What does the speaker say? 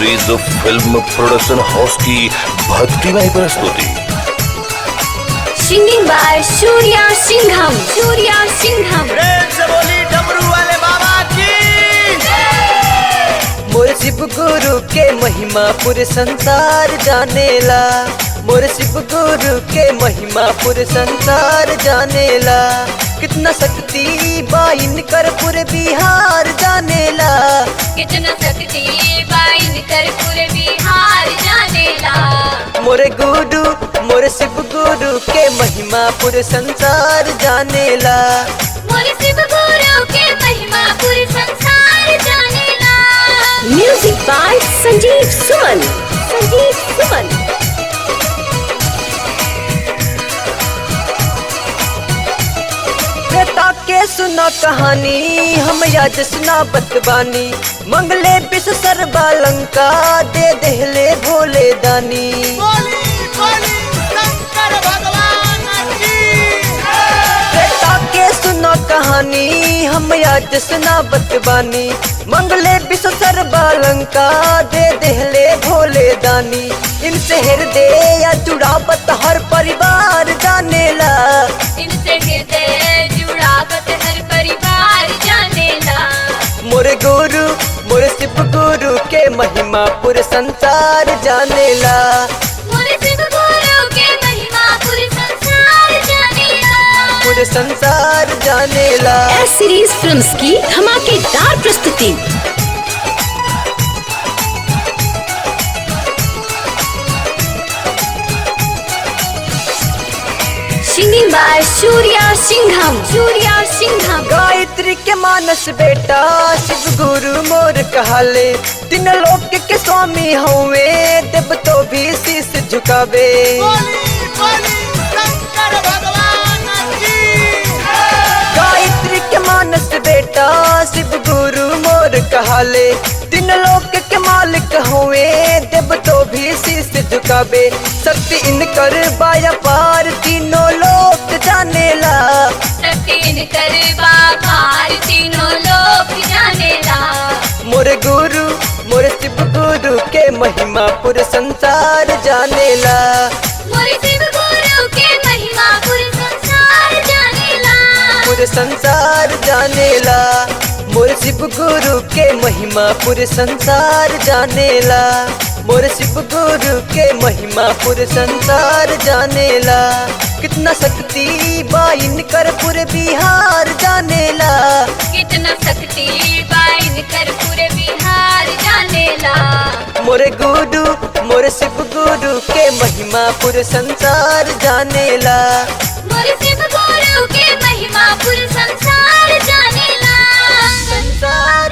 Industries film production house की भक्तिमय प्रस्तुति। Singing by Surya Singham. सूर्या सिंघम। प्रेम से बोली डमरू वाले बाबा की। मोर शिव गुरु के महिमा पूरे संसार जानेला। मोर शिव गुरु के महिमा पूरे संसार जानेला। कितना शक्ति बाइन कर पूरे बिहार जानेला। कितना शक्ति बाइन कर पूरे बिहार जानेला। मोरे गुरु मोरे शिव गुरु के महिमा पूरे संसार जानेला। मोरे शिव गुरु के महिमा पूरे संसार जानेला। म्यूजिक बाय संजीव सुमन। संजीव सुमन। बेटा के सुना कहानी हम याद सुना बतबानी। मंगले विश्व सर्वालंका दे देहले भोले दानी। बोली बोली शंकर भगवान की। बेटा के सुना कहानी हम याद सुना बतबानी। मंगले विश्व सर्वालंका दे देहले भोले दानी। इनसे हृदय या जुड़ावत हर परिवार जानेला। इनसे हृदय जुड़ावत हर परिवार जानेला। मोरे गुरु मोरे शिव गुरु के महिमा पूरे संसार जानेला। मोरे शिव गुरु के महिमा पूरे संसार जानेला। पूरे संसार जानेला। एस सीरीज फिल्म्स की धमाकेदार प्रस्तुति। Singing by Surya Singham. सूर्या सिंघम। गायत्री के मानस बेटा शिव गुरु मोर कहले। तीन लोक के स्वामी हुए देव तो भी शीश झुकावे। बोली बोली शंकर भगवान की। गायत्री के मानस बेटा शिव गुरु मोर कहले। तीन लोक के मालिक हुए देव तो भी शीश झुकावे। शक्ति इनकर बाया पार तीनों लोक जानेला। शक्ति इनकर बापार तीनों लोक जानेला। मोरे गुरु मोरे शिव गुरु के महिमा पूरे संसार जानेला। मोरे शिव गुरु के महिमा पूरे संसार जानेला। पूरे संसार जानेला। मोरे शिव गुरु के महिमा पूरे संसार जानेला। मोरे शिव गुरु के महिमा पूरे संसार जानेला। कितना शक्ति बाइन कर पूरे बिहार जानेला। कितना शक्ति बाइन कर पूरे बिहार जानेला। मोरे गुरु मोरे शिव गुरु के महिमा पूरे संसार जानेला। मोरे शिव गुरु के महिमा पूरे संसार जानेला। संसार